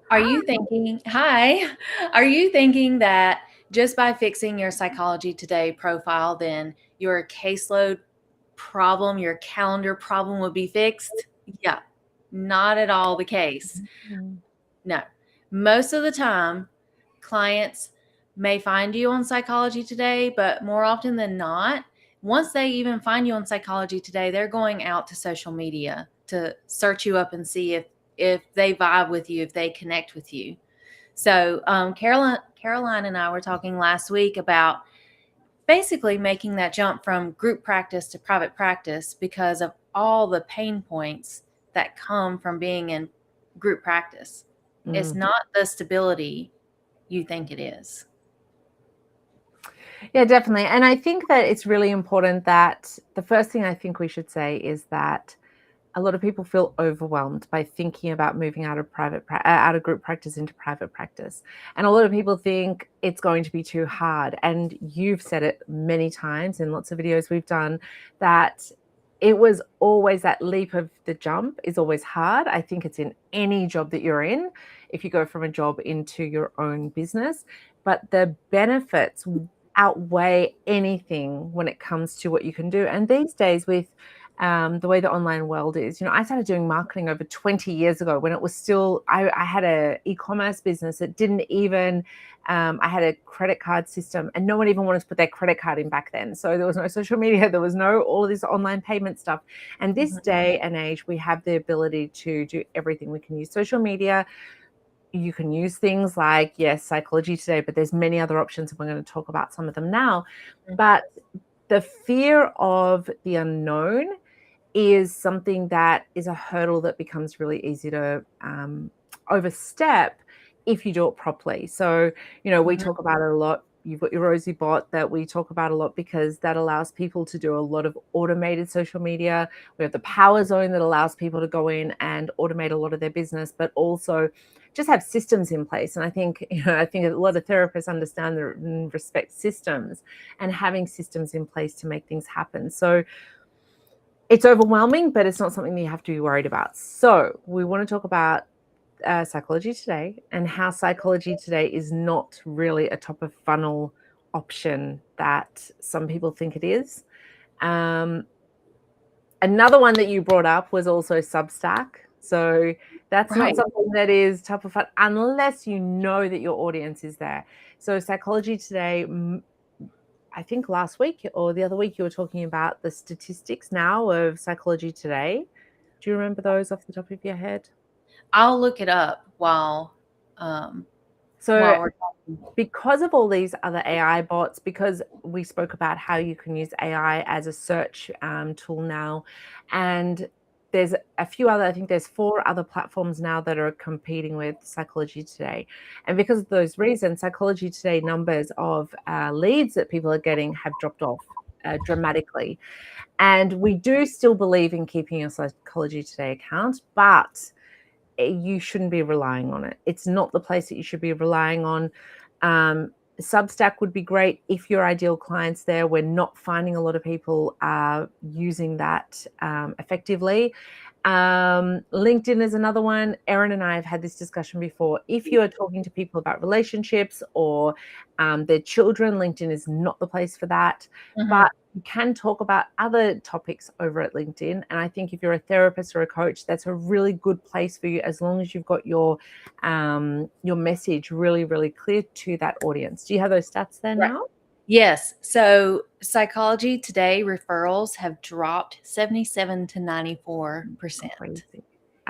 Are you thinking, hi, are you thinking that just by fixing your Psychology Today profile, then your caseload problem, your calendar problem would be fixed? Yeah, not at all the case. Mm. No. Most of the time, clients may find you on Psychology Today, but more often than not, once they even find you on Psychology Today, they're going out to social media to search you up and see if they vibe with you, if they connect with you. So Caroline and I were talking last week about basically making that jump from group practice to private practice because of all the pain points that come from being in group practice. It's Mm. not the stability you think it is. Yeah, definitely. And I think that it's really important that the first thing I think we should say is that a lot of people feel overwhelmed by thinking about moving out of out of group practice into private practice. And a lot of people think it's going to be too hard. And you've said it many times in lots of videos we've done that it was always that leap of the jump is always hard. I think it's in any job that you're in, if you go from a job into your own business, but the benefits outweigh anything when it comes to what you can do. And these days, with the way the online world is, I started doing marketing over 20 years ago when it was still, I had a e-commerce business that didn't even, I had a credit card system and no one even wanted to put their credit card in back then. So there was no social media, there was no all of this online payment stuff. And this Mhm. day and age, we have the ability to do everything. We can use social media. You can use things like, yes, Psychology Today, but there's many other options and we're going to talk about some of them now. But the fear of the unknown is something that is a hurdle that becomes really easy to overstep if you do it properly. So, we Mhm. talk about it a lot. You've got your Rosie bot that we talk about a lot because that allows people to do a lot of automated social media. We have the Power Zone that allows people to go in and automate a lot of their business, but also just have systems in place. And I think, I think a lot of therapists understand and respect systems and having systems in place to make things happen. So it's overwhelming, but it's not something that you have to be worried about. So we want to talk about Psychology Today and how Psychology Today is not really a top of funnel option that some people think it is. Um, Another one that you brought up was also Substack. So that's not Right. something that is top of funnel unless you know that your audience is there. So Psychology Today, I think last week or the other week, you were talking about the statistics now of Psychology Today. Do you remember those off the top of your head? I'll look it up um, So, while we're talking. because of all these other AI bots, because we spoke about how you can use AI as a search tool now, and there's a few other, I think there's 4 other platforms now that are competing with Psychology Today. And because of those reasons, Psychology Today numbers of leads that people are getting have dropped off dramatically. And we do still believe in keeping your Psychology Today account, but you shouldn't be relying on it. It's not the place that you should be relying on. Substack would be great if your ideal clients there. We're not finding a lot of people are using that effectively. LinkedIn is another one. Erin and I have had this discussion before. If you are talking to people about relationships or their children, LinkedIn is not the place for that. Mhm. But you can talk about other topics over at LinkedIn. And I think if you're a therapist or a coach, that's a really good place for you as long as you've got your message really, really clear to that audience. Do you have those stats there Right. now? Yes. So Psychology Today referrals have dropped 77 to 94%. Crazy.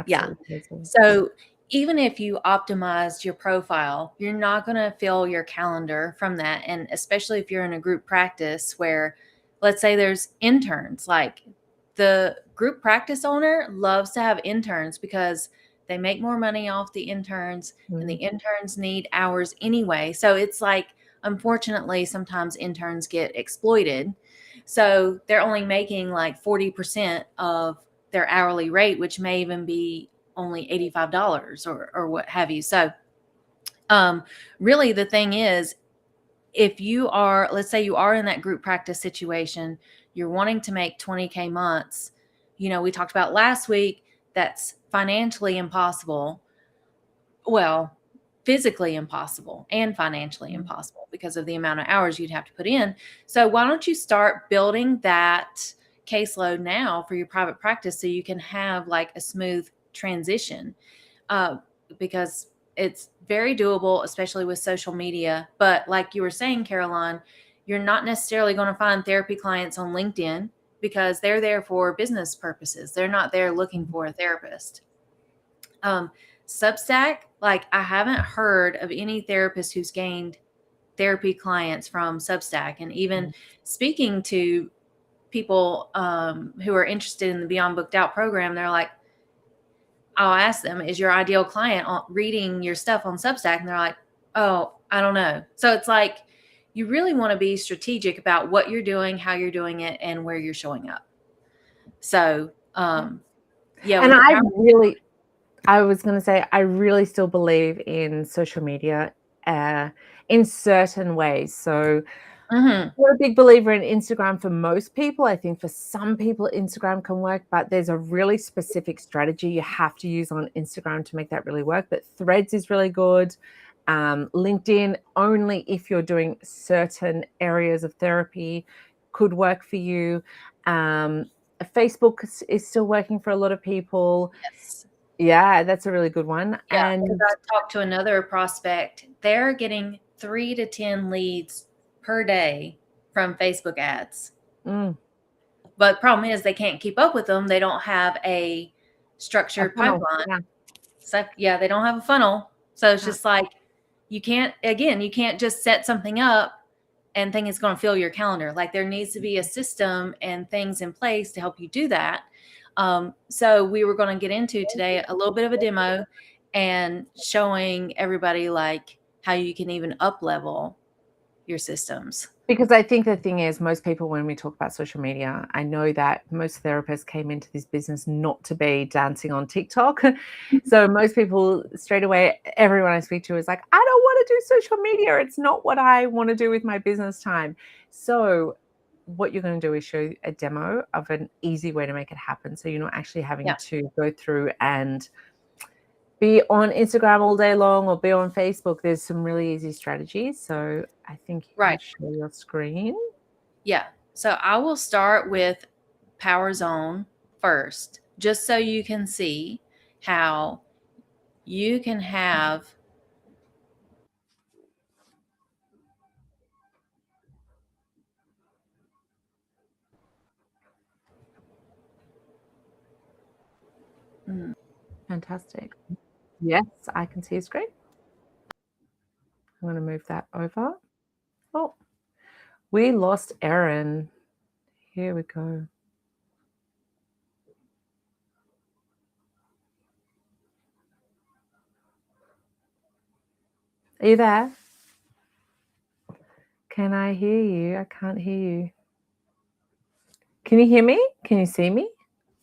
Yeah. Absolutely crazy. So even if you optimized your profile, you're not going to fill your calendar from that. And especially if you're in a group practice where, let's say, there's interns, like the group practice owner loves to have interns because they make more money off the interns and the Mm. interns need hours anyway. So it's like, unfortunately, sometimes interns get exploited. So they're only making like 40% of their hourly rate, which may even be only $85 or what have you. So, um, really, the thing is, if you are, let's say you are in that group practice situation, you're wanting to make 20K months, we talked about last week, that's financially impossible. well, physically impossible and financially impossible because of the amount of hours you'd have to put in. So why don't you start building that caseload now for your private practice so you can have like a smooth transition, because it's very doable, especially with social media. But like you were saying, Caroline, you're not necessarily going to find therapy clients on LinkedIn because they're there for business purposes. They're not there looking for a therapist. Substack, like I haven't heard of any therapist who's gained therapy clients from Substack. And even speaking to people who are interested in the Beyond Booked Out program, they're like, I'll ask them, is your ideal client reading your stuff on Substack? And they're like, oh, I don't know. So it's like, you really want to be strategic about what you're doing, how you're doing it, and where you're showing up. So, yeah. And I was going to say, I really still believe in social media in certain ways. So I'm a big believer in Instagram for most people. I think for some people, Instagram can work, but there's a really specific strategy you have to use on Instagram to make that really work. But Threads is really good. LinkedIn, only if you're doing certain areas of therapy, could work for you. Facebook is still working for a lot of people. Yes. Yeah, that's a really good one. Yeah, And because I talked to another prospect. They're getting 3 to 10 leads per day from Facebook ads. But the problem is they can't keep up with them. They don't have a structured pipeline. Yeah. So yeah, they don't have a funnel. So it's just like, you can't just set something up and think it's going to fill your calendar. Like there needs to be a system and things in place to help you do that. So we were going to get into today a little bit of a demo and showing everybody like how you can even up level your systems. Because I think the thing is, most people, when we talk about social media, I know that most therapists came into this business not to be dancing on TikTok. So most people straight away, everyone I speak to is like, I don't want to do social media. It's not what I want to do with my business time. So what you're going to do is show a demo of an easy way to make it happen. So you're not actually having to go through and be on Instagram all day long or be on Facebook. There's some really easy strategies. So I think you can show your screen. Yeah. So I will start with Power Zone first, just so you can see how you can have Fantastic. Yes, I can see a screen. I'm going to move that over. Oh, we lost Erin. Here we go. Are you there? Can I hear you? I can't hear you. Can you hear me? Can you see me?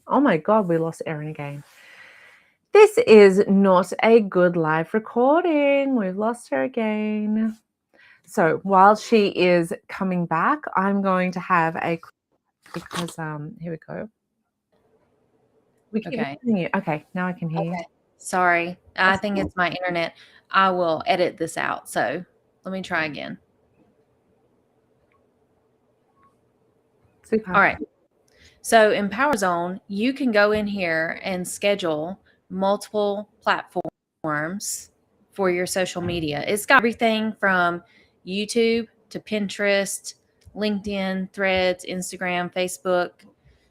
Oh my God, we lost Erin again. This is not a good live recording. We've lost her again. So while she is coming back, I'm going to have because here we go. We keep hearing you. Okay, now I can hear you. Sorry. I think it's my internet. I will edit this out. So let me try again. Super. All right. So in Power Zone, you can go in here and schedule multiple platforms for your social media. It's got everything from YouTube to Pinterest, LinkedIn, Threads, Instagram, Facebook.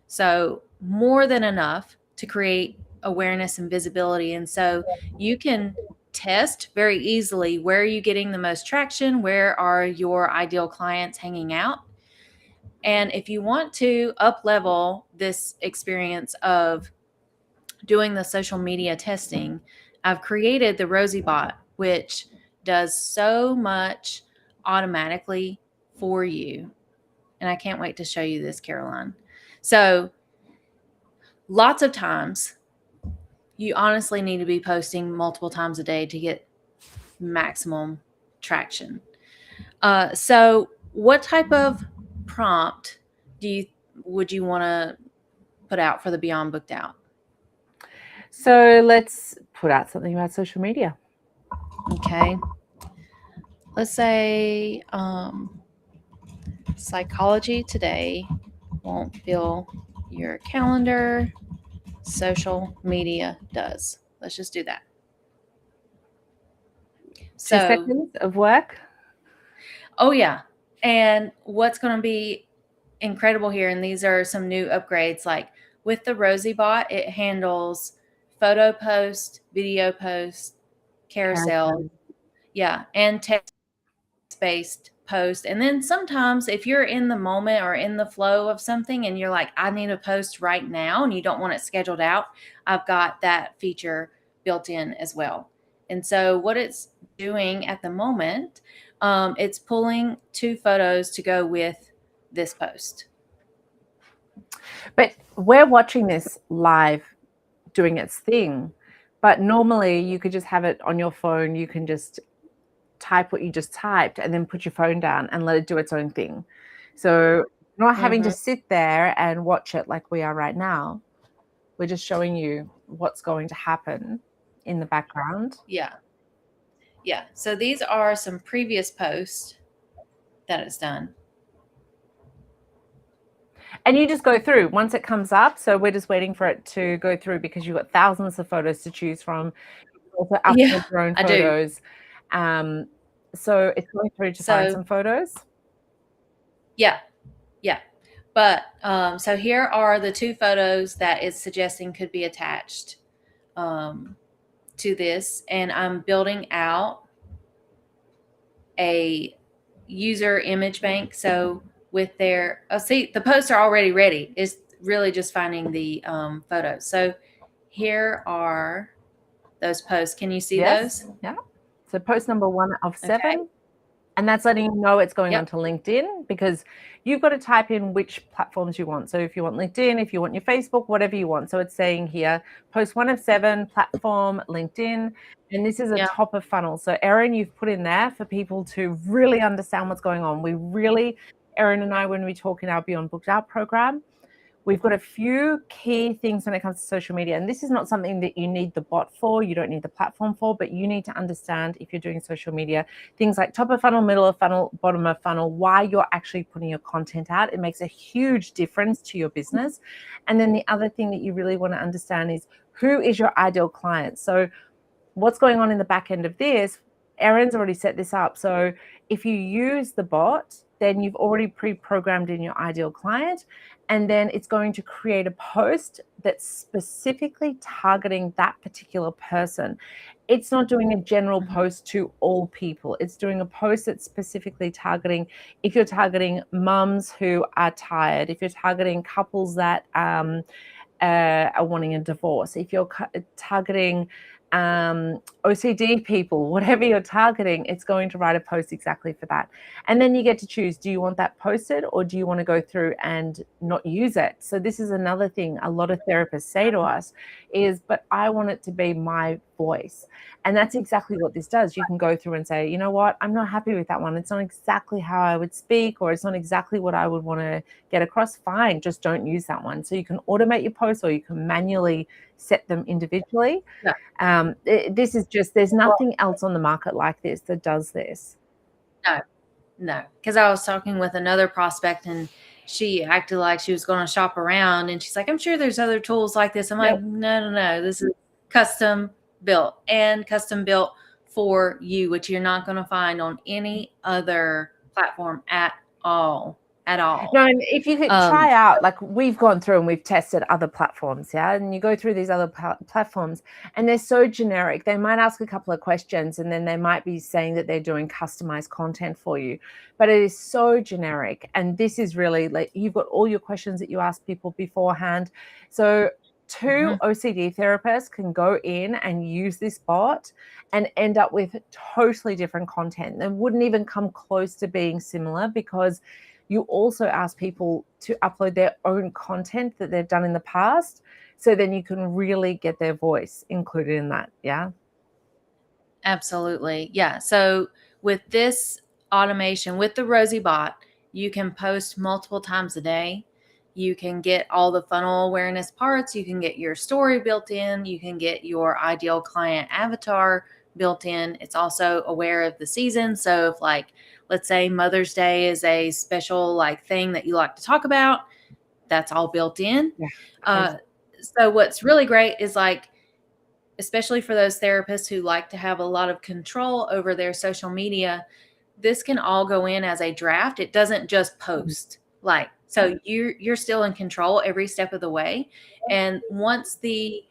So more than enough to create awareness and visibility. And so you can test very easily, where are you getting the most traction? Where are your ideal clients hanging out? And if you want to up level this experience of doing the social media testing, I've created the Rosie Bot, which does so much automatically for you. And I can't wait to show you this, Caroline. So lots of times you honestly need to be posting multiple times a day to get maximum traction. So what type of prompt would you want to put out for the Beyond Booked Out? So let's put out something about social media. Okay. Let's say Psychology Today won't fill your calendar. Social media does. Let's just do that. 2 So, seconds of work. oh yeah. And what's going to be incredible here, and these are some new upgrades, like with the Rosie bot, it handles photo post, video post, carousel, yeah, and text-based post. And then sometimes if you're in the moment or in the flow of something and you're like, I need a post right now, and you don't want it scheduled out, I've got that feature built in as well. And so what it's doing at the moment, it's pulling 2 photos to go with this post. But we're watching this live doing its thing. But normally you could just have it on your phone. You can just type what you just typed and then put your phone down and let it do its own thing. So you're not having to sit there and watch it like we are right now. We're just showing you what's going to happen in the background. Yeah. Yeah. So these are some previous posts that it's done. And you just go through once it comes up. So we're just waiting for it to go through because you've got thousands of photos to choose from. Also upload your own photos. So it's going through to find some photos. Yeah. Yeah. But so here are the 2 photos that it's suggesting could be attached to this. And I'm building out a user image bank. So with their, oh, see, the posts are already ready. It's really just finding the photos. So here are those posts. Can you see those? Yeah. So post number 1 of 7. Okay. And that's letting you know it's going onto LinkedIn, because you've got to type in which platforms you want. So if you want LinkedIn, if you want your Facebook, whatever you want. So it's saying here, post 1 of 7, platform, LinkedIn. And this is a top of funnel. So Erin, you've put in there for people to really understand what's going on. We really, Erin and I, when we talk in our Beyond Booked Out program, we've got a few key things when it comes to social media. And this is not something that you need the bot for, you don't need the platform for, but you need to understand, if you're doing social media, things like top of funnel, middle of funnel, bottom of funnel, why you're actually putting your content out. It makes a huge difference to your business. And then the other thing that you really want to understand is, who is your ideal client? So what's going on in the back end of this, Erin's already set this up. So if you use the bot, then you've already pre-programmed in your ideal client, and then it's going to create a post that's specifically targeting that particular person. It's not doing a general post to all people. It's doing a post that's specifically targeting, if you're targeting mums who are tired, if you're targeting couples that are wanting a divorce, if you're targeting OCD people, whatever you're targeting, it's going to write a post exactly for that. And then you get to choose, do you want that posted, or do you want to go through and not use it? So this is another thing a lot of therapists say to us is, but I want it to be my voice. And that's exactly what this does. You can go through and say, you know what, I'm not happy with that one. It's not exactly how I would speak, or it's not exactly what I would want to get across. Fine, just don't use that one. So you can automate your posts, or you can manually set them individually. This is just, there's nothing else on the market like this that does this. No, because I was talking with another prospect and she acted like she was going to shop around, and she's like, I'm sure there's other tools like this. I'm like, no, this is custom built for you, which you're not going to find on any other platform at all. No, and if you could try out, like we've gone through and we've tested other platforms, and you go through these other platforms and they're so generic. They might ask a couple of questions and then they might be saying that they're doing customized content for you, but it is so generic. And this is really like, you've got all your questions that you ask people beforehand. So 2 OCD therapists can go in and use this bot and end up with totally different content that wouldn't even come close to being similar, because you also ask people to upload their own content that they've done in the past. So then you can really get their voice included in that. Yeah. Absolutely. Yeah. So with this automation, with the Rosie bot, you can post multiple times a day. You can get all the funnel awareness parts. You can get your story built in. You can get your ideal client avatar built in. It's also aware of the season. So if, like, let's say Mother's Day is a special like thing that you like to talk about, that's all built in. Yeah. So what's really great is, like, especially for those therapists who like to have a lot of control over their social media, this can all go in as a draft. It doesn't just post. Like, so you're still in control every step of the way. And once the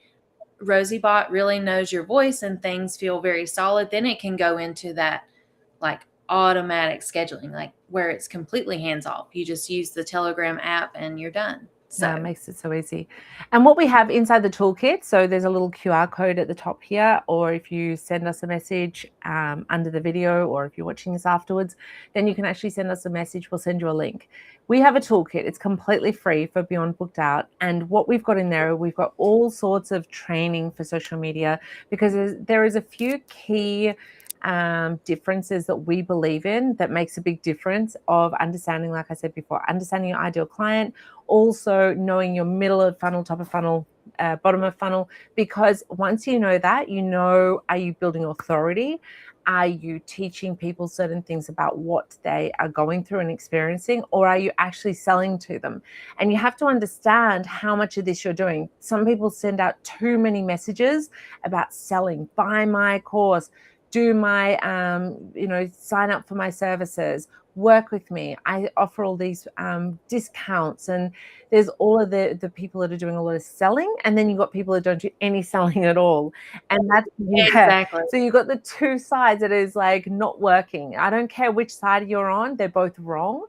Rosie bot really knows your voice and things feel very solid, then it can go into that like automatic scheduling, like where it's completely hands off. You just use the Telegram app and you're done. So Yeah, it makes it so easy. And what we have inside the toolkit, so there's a little QR code at the top here, or if you send us a message under the video, or if you're watching this afterwards, then you can actually send us a message. We'll send you a link. We have a toolkit. It's completely free for Beyond Booked Out. And what we've got in there, we've got all sorts of training for social media, because there is a few key differences that we believe in that makes a big difference of understanding, like I said before, understanding your ideal client, also knowing your middle of funnel, top of funnel, bottom of funnel, because once you know that, you know, are you building authority? Are you teaching people certain things about what they are going through and experiencing, or are you actually selling to them? And you have to understand how much of this you're doing. Some people send out too many messages about selling, buy my course, do my, sign up for my services, work with me. I offer all these discounts, and there's all of the people that are doing a lot of selling, and then you've got people that don't do any selling at all. And that's, exactly. So you've got the two sides that is like not working. I don't care which side you're on, they're both wrong.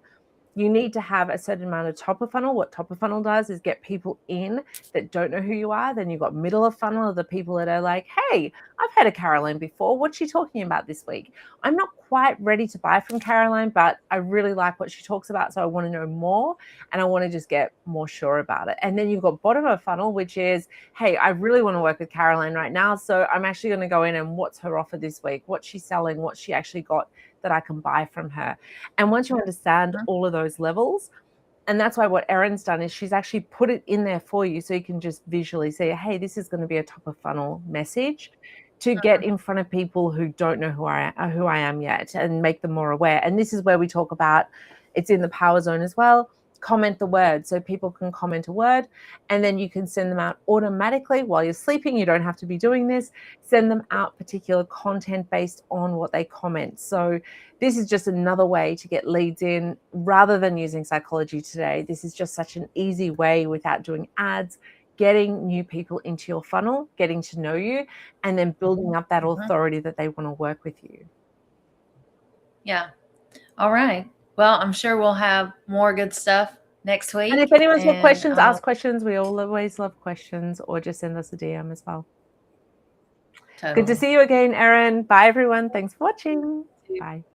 You need to have a certain amount of top of funnel. What top of funnel does is get people in that don't know who you are. Then you've got middle of funnel of the people that are like, hey, I've heard of Caroline before. What's she talking about this week? I'm not quite ready to buy from Caroline, but I really like what she talks about. So I want to know more, and I want to just get more sure about it. And then you've got bottom of funnel, which is, hey, I really want to work with Caroline right now. So I'm actually going to go in and what's her offer this week? What's she selling? What's she actually got that I can buy from her? And once you understand all of those levels, and that's why what Erin's done is she's actually put it in there for you, so you can just visually say, hey, this is going to be a top of funnel message to get in front of people who don't know who I am yet, and make them more aware. And this is where we talk about, it's in the power zone as well, comment the word. So people can comment a word, and then you can send them out automatically while you're sleeping. You don't have to be doing this. Send them out particular content based on what they comment. So this is just another way to get leads in rather than using Psychology Today. This is just such an easy way without doing ads, getting new people into your funnel, getting to know you, and then building up that authority that they want to work with you. Yeah. All right. Well, I'm sure we'll have more good stuff next week. And if anyone's got questions, ask questions. We always love questions, or just send us a DM as well. Totally. Good to see you again, Erin. Bye, everyone. Thanks for watching. Bye.